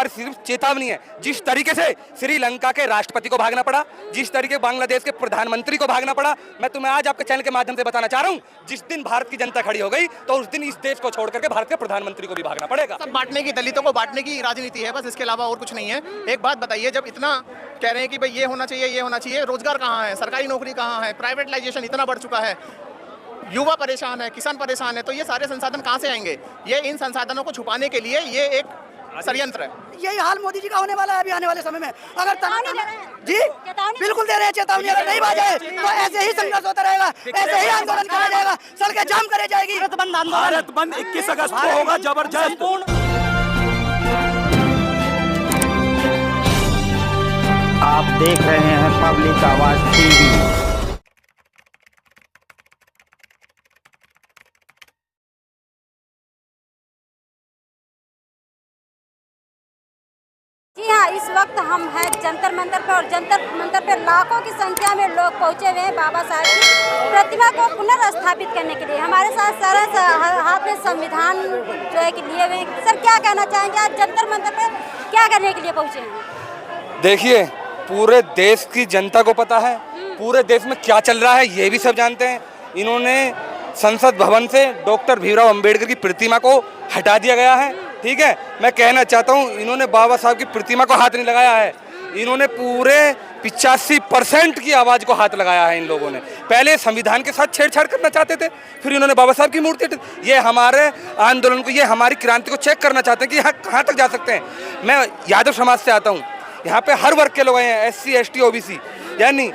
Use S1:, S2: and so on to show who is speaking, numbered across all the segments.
S1: हमारी सिर्फ चेतावनी है। जिस तरीके से श्रीलंका के राष्ट्रपति को भागना पड़ा, जिस तरीके बांग्लादेश के प्रधानमंत्री को भागना पड़ा, मैं तुम्हें आज आपके चैनल के माध्यम से बताना चाह रहा हूं, जिस दिन भारत की जनता खड़ी हो गई तो उस दिन इस देश को छोड़ करके भारत के प्रधानमंत्री को भी भागना पड़ेगा।
S2: सब बांटने की, दलितों को बांटने की राजनीति है बस, इसके अलावा और कुछ नहीं है। एक बात बताइए, जब इतना कह रहे हैं कि भाई ये होना चाहिए, ये होना चाहिए, रोजगार कहाँ है, सरकारी नौकरी कहाँ है, प्राइवेटाइजेशन इतना बढ़ चुका है, युवा परेशान है, किसान परेशान है, तो ये सारे संसाधन कहाँ से आएंगे? ये इन संसाधनों को छुपाने के लिए ये एक षड्यंत्र है।
S3: यही हाल मोदी जी का होने वाला है अभी आने वाले समय में। अगर जी बिल्कुल दे रहे हैं चेतावनी, अगर नहीं बाजे तो ऐसे ही संघर्ष होता रहेगा, ऐसे ही आंदोलन करा जाएगा, सड़कें जाम करे जाएगी।
S4: भारत बंद 21 अगस्त को होगा जबरदस्त।
S5: आप देख रहे हैं पब्लिक आवाज टीवी।
S6: जी हाँ, इस वक्त हम हैं जंतर मंतर पर और जंतर मंतर पर लाखों की संख्या में लोग पहुंचे हुए हैं बाबा साहब की प्रतिमा को पुनर्स्थापित करने के लिए। हमारे साथ सारे हाथ में संविधान जो है कि लिए हुए। सर, क्या कहना चाहेंगे, आज जंतर मंतर पर क्या करने के लिए पहुंचे हैं?
S1: देखिए, पूरे देश की जनता को पता है पूरे देश में क्या चल रहा है, ये भी सब जानते हैं। इन्होंने संसद भवन से डॉक्टर भीमराव अंबेडकर की प्रतिमा को हटा दिया गया है, ठीक है। मैं कहना चाहता हूँ, इन्होंने बाबा साहब की प्रतिमा को हाथ नहीं लगाया है, इन्होंने पूरे 85% की आवाज़ को हाथ लगाया है। इन लोगों ने पहले संविधान के साथ छेड़छाड़ करना चाहते थे, फिर इन्होंने बाबा साहब की मूर्ति, ये हमारे आंदोलन को, ये हमारी क्रांति को चेक करना चाहते हैं कि यहाँ कहाँ तक जा सकते हैं। मैं यादव समाज से आता हूँ, यहाँ पे हर वर्ग के लोग आए हैं, SC ST OBC, यानी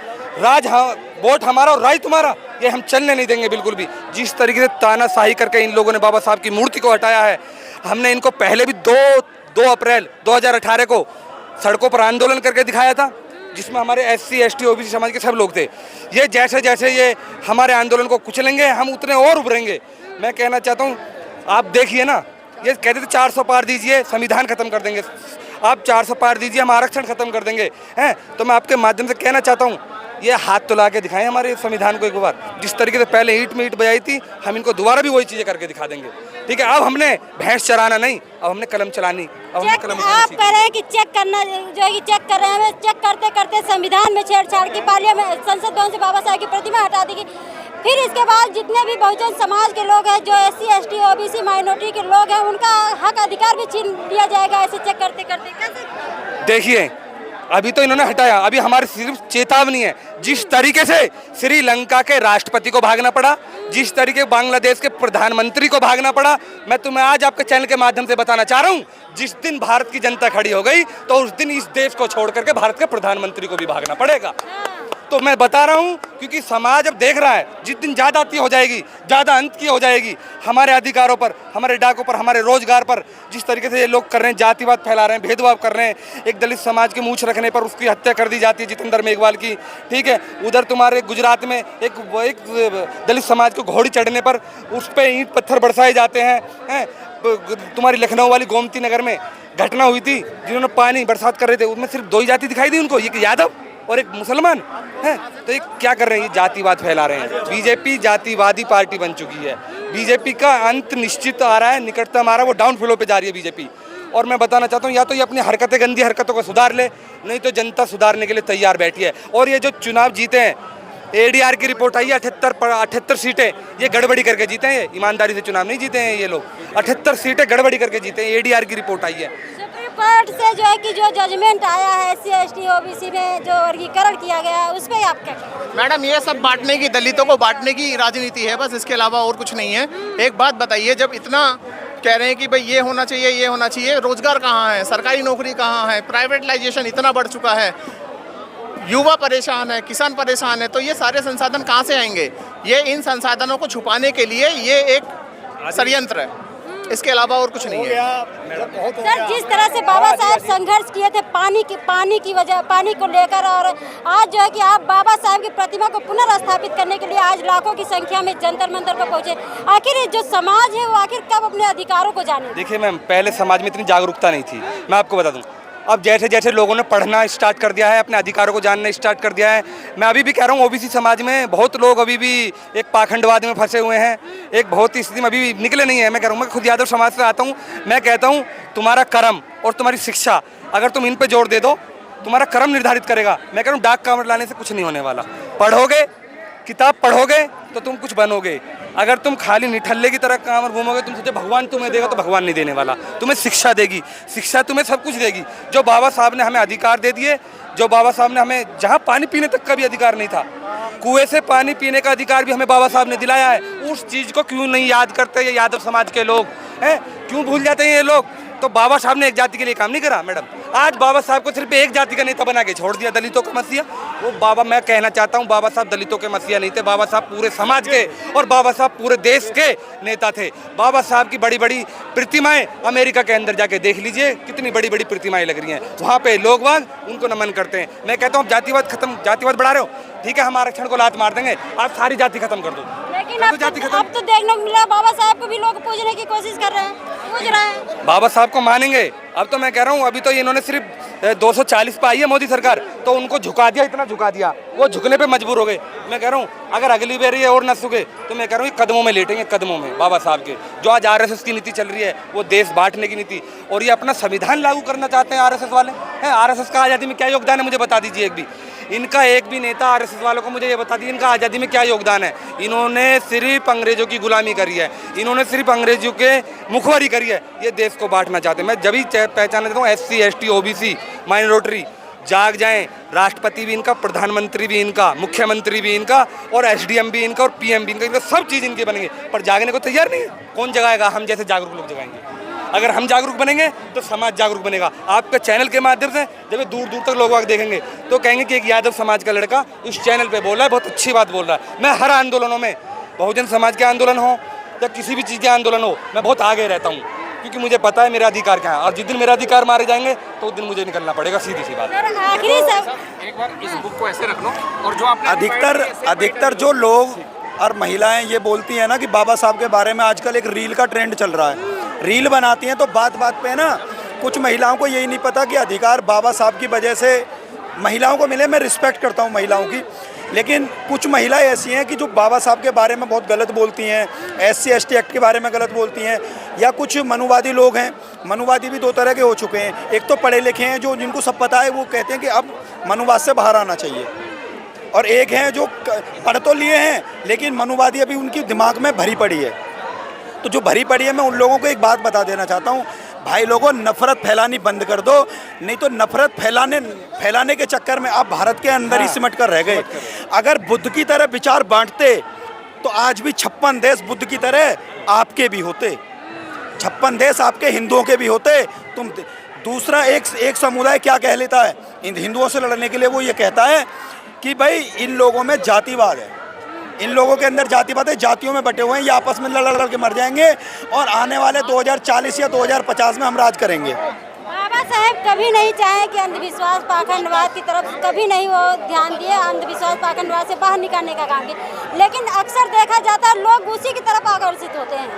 S1: वोट हमारा और राय तुम्हारा, ये हम चलने नहीं देंगे बिल्कुल भी। जिस तरीके से तानाशाही करके इन लोगों ने बाबा साहब की मूर्ति को हटाया है, हमने इनको पहले भी 2 अप्रैल 2018 को सड़कों पर आंदोलन करके दिखाया था, जिसमें हमारे SC ST OBC समाज के सब लोग थे। ये जैसे जैसे ये हमारे आंदोलन को कुचलेंगे, हम उतने और उभरेंगे। मैं कहना चाहता हूँ, आप देखिए ना, ये कहते थे 400 पार दीजिए संविधान खत्म कर देंगे, आप 400 पार दीजिए हम आरक्षण खत्म कर देंगे, हैं। तो मैं आपके माध्यम से कहना चाहता हूँ, ये हाथ तो ला के दिखाएं हमारे संविधान को एक बार। जिस तरीके से पहले ईंट में ईंट बजाई थी, हम इनको दोबारा भी वही चीजें करके दिखा देंगे, ठीक है। अब हमने भैंस चराना नहीं, अब हमने कलम चलानी, अब हमने कलम।
S6: आप कह रहे हैं कि चेक करना, जो है कि चेक कर रहे हैं, चेक करते करते संविधान में छेड़छाड़ की, पार्लियामेंट संसद भवन से बाबा साहब की प्रतिमा हटा दी गई, फिर इसके बाद जितने भी बहुजन समाज के लोग हैं, जो SC ST OBC माइनॉरिटी के लोग हैं, उनका हक अधिकार भी छीन लिया जाएगा ऐसे चेक करते करते। कैसे?
S1: देखिए, अभी तो इन्होंने हटाया, अभी हमारी सिर्फ चेतावनी है। जिस तरीके से श्रीलंका के राष्ट्रपति को भागना पड़ा, जिस तरीके बांग्लादेश के प्रधानमंत्री को भागना पड़ा, मैं तुम्हें आज आपके चैनल के माध्यम से बताना चाह रहा हूं, जिस दिन भारत की जनता खड़ी हो गई तो उस दिन इस देश को छोड़ करके भारत के प्रधानमंत्री को भी भागना पड़ेगा। तो मैं बता रहा हूं, क्योंकि समाज अब देख रहा है, जिस दिन ज्यादती हो जाएगी, ज्यादा अंत की हो जाएगी हमारे अधिकारों पर, हमारे डाकों पर, हमारे रोजगार पर, जिस तरीके से ये लोग कर रहे हैं, जातिवाद फैला रहे हैं, भेदभाव कर रहे हैं। एक दलित समाज के मूंछ रखने पर उसकी हत्या कर दी जाती है, जितेंद्र मेघवाल की, ठीक है। उधर तुम्हारे गुजरात में एक दलित समाज को घोड़ी चढ़ने पर उस पर ईंट पत्थर बरसाए जाते हैं। तुम्हारी लखनऊ वाली गोमती नगर में घटना हुई थी, जिन्होंने पानी बरसात कर रहे थे, उसमें सिर्फ 2 ही जाति दिखाई दी उनको, एक यादव और एक मुसलमान है। तो ये क्या कर रहे हैं, ये जातिवाद फैला रहे हैं। बीजेपी जातिवादी पार्टी बन चुकी है, बीजेपी का अंत निश्चित आ रहा है, निकटतम आ रहा है, वो डाउन फ्लो पे जा रही है बीजेपी। और मैं बताना चाहता हूँ, या तो ये अपनी हरकतें, गंदी हरकतों को सुधार ले, नहीं तो जनता सुधारने के लिए तैयार बैठी है। और ये जो चुनाव जीते हैं, ADR की रिपोर्ट आई है, 78 सीटें ये गड़बड़ी करके जीते हैं, ये ईमानदारी से चुनाव नहीं जीते हैं ये लोग, 78 सीटें गड़बड़ी करके जीते हैं, ADR की रिपोर्ट आई है।
S6: सुप्रीम कोर्ट से जो है कि जो जजमेंट आया है SC ST OBC में जो वर्गीकरण किया गया है, उस पर आप क्या कहें?
S2: मैडम, ये सब बांटने की, दलितों को बांटने की राजनीति है बस, इसके अलावा और कुछ नहीं है। एक बात बताइए, जब इतना कह रहे हैं कि भाई ये होना चाहिए, ये होना चाहिए, रोजगार कहाँ है, सरकारी नौकरी कहाँ है, प्राइवेटाइजेशन इतना बढ़ चुका है, युवा परेशान है, किसान परेशान है, तो ये सारे संसाधन कहाँ से आएंगे? ये इन संसाधनों को छुपाने के लिए ये एक षड्यंत्र है, इसके अलावा और कुछ नहीं है।
S6: सर, जिस तरह से बाबा साहब संघर्ष किए थे पानी की वजह, पानी को लेकर, और आज जो है कि आप बाबा साहब की प्रतिमा को पुनर्स्थापित करने के लिए आज लाखों की संख्या में जंतर मंतर पर पहुंचे, आखिर ये जो समाज है वो आखिर कब अपने अधिकारों को जाने?
S1: देखिए मैम, पहले समाज में इतनी जागरूकता नहीं थी। मैं आपको बता दूं, अब जैसे जैसे लोगों ने पढ़ना स्टार्ट कर दिया है, अपने अधिकारों को जानना स्टार्ट कर दिया है, मैं अभी भी कह रहा हूँ ओबीसी समाज में बहुत लोग अभी भी एक पाखंडवाद में फंसे हुए हैं, एक बहुत ही स्थिति में अभी निकले नहीं है। मैं कह रहा हूँ, मैं खुद यादव समाज से आता हूँ, मैं कहता हूँ तुम्हारा कर्म और तुम्हारी शिक्षा अगर तुम इन पे जोर दे दो, तुम्हारा कर्म निर्धारित करेगा। मैं कह रहा हूँ डाक कांवड़ लाने से कुछ नहीं होने वाला। पढ़ोगे, किताब पढ़ोगे तो तुम कुछ बनोगे। अगर तुम खाली निठल्ले की तरह कांवड़ घूमोगे, तुम सोचो भगवान तुम्हें देगा, तो भगवान नहीं देने वाला। तुम्हें शिक्षा देगी, शिक्षा तुम्हें सब कुछ देगी। जो बाबा साहब ने हमें अधिकार दे दिए, जो बाबा साहब ने हमें जहाँ पानी पीने तक का भी अधिकार नहीं था, कुएं से पानी पीने का अधिकार भी हमें बाबा साहब ने दिलाया है। उस चीज़ को क्यों नहीं याद करते ये यादव समाज के लोग हैं? क्यों भूल जाते हैं ये लोग? तो बाबा साहब ने एक जाति के लिए काम नहीं करा मैडम। आज बाबा साहब को सिर्फ एक जाति का नेता बना के छोड़ दिया, दलितों का मसीहा। वो बाबा, मैं कहना चाहता हूँ, बाबा साहब दलितों के मसीहा नहीं थे, बाबा साहब पूरे समाज के और बाबा साहब पूरे देश के नेता थे। बाबा साहब की बड़ी बड़ी प्रतिमाएं अमेरिका के अंदर जाके देख लीजिए, कितनी बड़ी बड़ी प्रतिमाएं लग रही हैं वहाँ पे, लोग वाग उनको नमन करते हैं। मैं कहता हूँ जातिवाद खत्म, जातिवाद बढ़ा रहे हो, ठीक है, हम आरक्षण को लात मार देंगे, आप सारी जाति खत्म कर दो।
S6: लेकिन अब तो देखने को मिला बाबा साहब को भी लोग पूजने की कोशिश कर रहे हैं, पूज रहे हैं।
S1: बाबा साहब को मानेंगे। अब तो मैं कह रहा हूँ, अभी तो इन्होंने सिर्फ 240 पे आई है मोदी सरकार, तो उनको झुका दिया, इतना झुका दिया, वो झुकने पे मजबूर हो गए। मैं कह रहा हूँ अगर अगली बार ये और न सूखे तो मैं कह रहा हूँ ये कदमों में लेटेंगे, कदमों में बाबा साहब के। जो आज आरएसएस की नीति चल रही है, वो देश बांटने की नीति, और ये अपना संविधान लागू करना चाहते हैं आरएसएस वाले हैं। आरएसएस का आज़ादी में क्या योगदान है, मुझे बता दीजिए एक भी। इनका एक भी नेता आरएसएस वालों को मुझे ये बता दीजिए इनका आज़ादी में क्या योगदान है। इन्होंने सिर्फ अंग्रेजों की गुलामी करी है, इन्होंने सिर्फ अंग्रेजों के मुखबरी करी है। ये देश को बांटना चाहते हैं। मैं जब भी पहचान देता हूँ SC ST OBC माइनॉरिटी जाग जाएं, राष्ट्रपति भी इनका, प्रधानमंत्री भी इनका, मुख्यमंत्री भी इनका, और SDM भी इनका, और PM भी इनका, सब चीज़ इनके बनेंगे, पर जागने को तैयार नहीं है। कौन जगाएगा? हम जैसे जागरूक लोग जगाएंगे। अगर हम जागरूक बनेंगे तो समाज जागरूक बनेगा। आपके चैनल के माध्यम से जब दूर दूर तक लोग आगे देखेंगे तो कहेंगे कि एक यादव समाज का लड़का इस चैनल पे बोल रहा है, बहुत अच्छी बात बोल रहा है। मैं हर आंदोलनों में, बहुजन समाज के आंदोलन हो या किसी भी चीज़ के आंदोलन हो, मैं बहुत आगे रहता हूँ, क्योंकि मुझे पता है मेरा अधिकार क्या है, और जिस दिन मेरा अधिकार मारे जाएंगे तो उस दिन मुझे निकलना पड़ेगा, सीधी सी बात।
S6: आखिरी सब
S2: एक बार इस बुक को ऐसे रख लो, और जो आपने
S4: अधिकतर जो लोग और महिलाएं ये बोलती हैं ना कि बाबा साहब के बारे में आजकल एक रील का ट्रेंड चल रहा है, रील बनाती हैं, तो बात बात पे ना कुछ महिलाओं को यही नहीं पता कि अधिकार बाबा साहब की वजह से महिलाओं को मिले। मैं रिस्पेक्ट करता हूँ महिलाओं की, लेकिन कुछ महिलाएं ऐसी हैं कि जो बाबा साहब के बारे में बहुत गलत बोलती हैं, SC ST एक्ट के बारे में गलत बोलती हैं, या कुछ मनुवादी लोग हैं। मनुवादी भी दो तरह के हो चुके हैं, एक तो पढ़े लिखे हैं जो जिनको सब पता है, वो कहते हैं कि अब मनुवाद से बाहर आना चाहिए, और एक हैं जो पढ़ तो लिए हैं लेकिन मनुवादी अभी उनकी दिमाग में भरी पड़ी है। तो जो भरी पड़ी है, मैं उन लोगों को एक बात बता देना चाहता हूँ, भाई लोगों, नफरत फैलानी बंद कर दो, नहीं तो नफरत फैलाने के चक्कर में आप भारत के अंदर ही सिमट कर रह गए। अगर बुद्ध की तरह विचार बांटते तो आज भी 56 देश बुद्ध की तरह आपके भी होते, 56 देश आपके हिंदुओं के भी होते। तुम दूसरा एक समुदाय क्या कह लेता है इन हिंदुओं से लड़ने के लिए, वो ये कहता है कि भाई इन लोगों में जातिवाद है, इन लोगों के अंदर जातिवाद है, जातियों में बटे हुए हैं, ये आपस में लड़ के मर जाएंगे, और आने वाले 2040 या 2050 में हम राज करेंगे।
S6: बाबा साहब कभी नहीं चाहे कि अंधविश्वास पाखंडवाद की तरफ कभी नहीं वो ध्यान दिए, अंधविश्वास पाखंडवाद से बाहर निकालने का काम किया, लेकिन अक्सर देखा जाता है लोग उसी की तरफ आकर्षित होते हैं।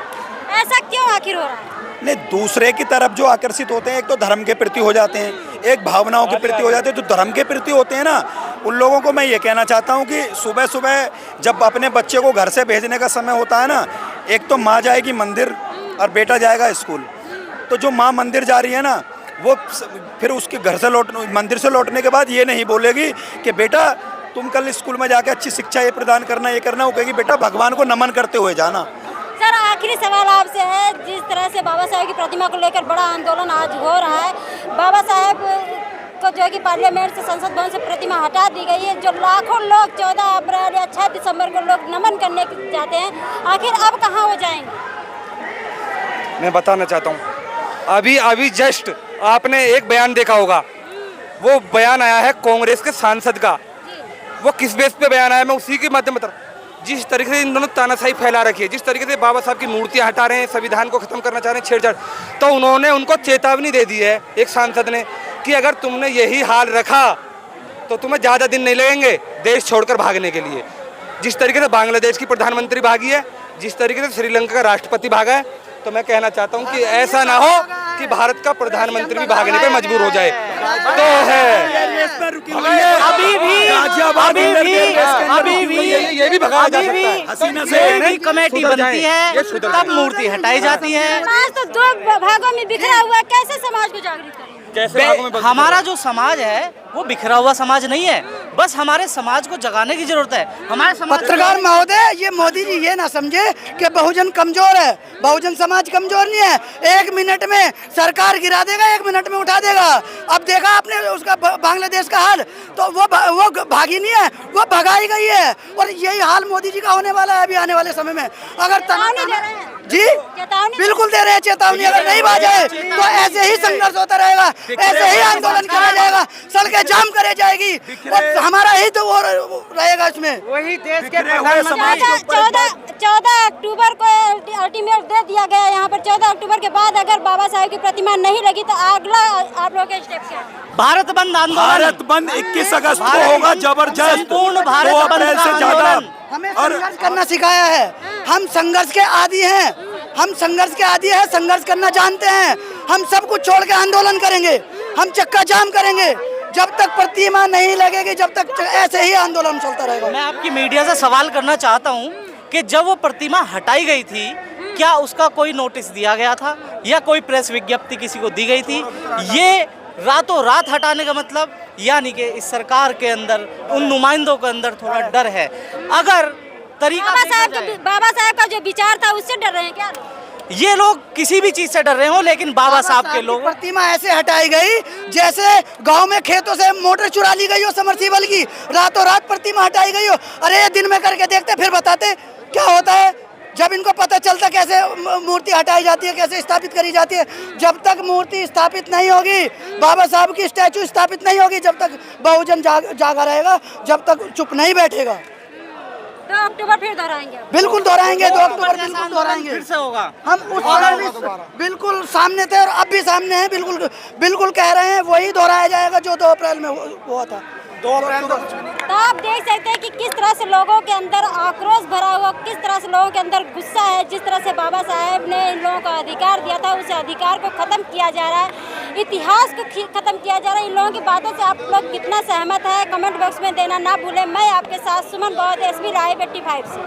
S6: ऐसा क्यों आखिर हो रहा है?
S4: नहीं, दूसरे की तरफ जो आकर्षित होते हैं, एक तो धर्म के प्रति हो जाते हैं, एक भावनाओं के प्रति हो जाते हैं। तो धर्म के प्रति होते हैं ना, उन लोगों को मैं ये कहना चाहता हूँ कि सुबह सुबह जब अपने बच्चे को घर से भेजने का समय होता है ना, एक तो माँ जाएगी मंदिर और बेटा जाएगा स्कूल। तो जो माँ मंदिर जा रही है ना, वो फिर उसके घर से मंदिर से लौटने के बाद ये नहीं बोलेगी कि बेटा तुम कल स्कूल में जाके अच्छी शिक्षा ये प्रदान करना, ये करना। वो कहेगी बेटा भगवान को नमन करते हुए जाना।
S6: सर, आखिरी सवाल आपसे है, जिस तरह से बाबा साहब की प्रतिमा को लेकर बड़ा आंदोलन आज हो रहा है, बाबा साहब को जो है कि पार्लियामेंट से, संसद भवन से प्रतिमा हटा दी गई है, जो लाखों लोग 14 अप्रैल या 6 दिसंबर को लोग नमन करने जाते हैं, आखिर अब कहाँ हो जाएंगे?
S1: मैं बताना चाहता हूँ, अभी जस्ट आपने एक बयान देखा होगा, वो बयान आया है कांग्रेस के सांसद का। वो किस बेस पे बयान आया, मैं उसी के माध्यम बता रहा हूँ। जिस तरीके से इन दोनों तानाशाही फैला रखी है, जिस तरीके से बाबा साहब की मूर्तियां हटा रहे हैं, संविधान को खत्म करना चाह रहे हैं, छेड़छाड़, तो उन्होंने उनको चेतावनी दे दी है, एक सांसद ने, कि अगर तुमने यही हाल रखा तो तुम्हें ज़्यादा दिन नहीं लगेंगे देश छोड़कर भागने के लिए। जिस तरीके से बांग्लादेश की प्रधानमंत्री भागी है, जिस तरीके से श्रीलंका का राष्ट्रपति भागा है, तो मैं कहना चाहता हूं कि ऐसा ना हो कि भारत का प्रधानमंत्री भी भागने पे मजबूर हो जाए। तो है
S7: अभी भी
S1: ये भी भगाया जा सकता है।
S4: हसीना से
S7: कोई भी कमेटी बनती है तब मूर्ति हटाई जाती है।
S6: समाज तो दो भागों में बिखरा हुआ है, कैसे समाज को जागृत करें?
S1: कैसे भागों में
S7: हमारा जो समाज है वो बिखरा हुआ समाज नहीं है, बस हमारे समाज को जगाने की जरूरत है। हमारे समाज
S3: पत्रकार महोदय, ये मोदी जी ये ना समझे कि बहुजन कमजोर है, बहुजन समाज कमजोर नहीं है। 1 मिनट में सरकार गिरा देगा, 1 मिनट में उठा देगा। अब देखा आपने उसका बांग्लादेश का हाल, तो वो भागी नहीं है, वो भगाई गई है। और यही हाल मोदी जी का होने वाला है अभी आने वाले समय में। अगर
S6: चेतावनी दे रहे हैं।
S3: जी
S6: चेतावनी
S3: बिल्कुल दे रहे हैं चेतावनी, अगर नहीं बाजे तो ऐसे ही संघर्ष होता रहेगा, ऐसे ही आंदोलन करा जाएगा, सड़कें जाम करे जाएगी और हमारा ही तो वो रहेगा इसमें।
S7: वही देश के
S6: 14 अक्टूबर को अल्टीमेट दे दिया गया है। यहाँ पर 14 अक्टूबर के बाद अगर बाबा साहेब की प्रतिमा नहीं लगी तो अगला आप लोगों के स्टेप क्या है?
S7: भारत बंद आंदोलन।
S4: भारत बंद 21 अगस्त को होगा जबरदस्त।
S7: संपूर्ण भारत
S4: 2
S7: बंद
S4: अप्रैल
S7: का
S4: से ज्यादा।
S7: आंदोलन।
S3: हमें संघर्ष करना सिखाया है, हम संघर्ष के आदी हैं, हम संघर्ष के आदी हैं, संघर्ष करना जानते हैं। हम सब कुछ छोड़ के आंदोलन करेंगे, हम चक्का जाम करेंगे जब तक प्रतिमा नहीं लगेगी, जब तक ऐसे ही आंदोलन चलता रहेगा।
S7: मैं आपकी मीडिया से सवाल करना चाहता हूँ कि जब वो प्रतिमा हटाई गई थी क्या उसका कोई नोटिस दिया गया था या कोई प्रेस विज्ञप्ति किसी को दी गई थी? ये रातों रात हटाने का मतलब यानी कि इस सरकार के अंदर उन नुमाइंदों के अंदर थोड़ा डर है। अगर तरीका
S6: बाबा साहब का जो विचार था उससे डर रहे हैं क्या लोग?
S7: ये लोग किसी भी चीज से डर रहे हो, लेकिन बाबा साहब के लोग
S3: प्रतिमा ऐसे हटाई गई जैसे गांव में खेतों से मोटर चुरा ली गई हो समरसीबल की, रातों रात प्रतिमा हटाई गई हो। अरे दिन में करके देखते फिर बताते क्या होता है। जब इनको पता चलता कैसे मूर्ति हटाई जाती है, कैसे स्थापित करी जाती है। जब तक मूर्ति स्थापित नहीं होगी, बाबा साहब की स्टैचू स्थापित नहीं होगी, जब तक बहुजन जागा रहेगा, जब तक चुप नहीं बैठेगा।
S6: 2 अक्टूबर फिर दोहराएंगे?
S3: बिल्कुल दोहराएंगे, 2 अक्टूबर बिल्कुल दोहराएंगे।
S7: फिर से होगा।
S3: हम उस समय भी बिल्कुल सामने थे और अब भी सामने हैं, बिल्कुल कह रहे हैं वही दोहराया जाएगा जो 2 अप्रैल में हुआ था। 2 अप्रैल को
S6: तो आप देख सकते हैं कि किस तरह से लोगों के अंदर आक्रोश भरा हुआ, किस तरह से लोगों के अंदर गुस्सा है। जिस तरह से बाबा साहेब ने इन लोगों को अधिकार दिया था, उस अधिकार को खत्म किया जा रहा है, इतिहास को खत्म किया जा रहा है। इन लोगों की बातों से आप लोग कितना सहमत है कमेंट बॉक्स में देना ना भूलें। मैं आपके साथ सुमन बौद्ध, SB लाइव 85 से।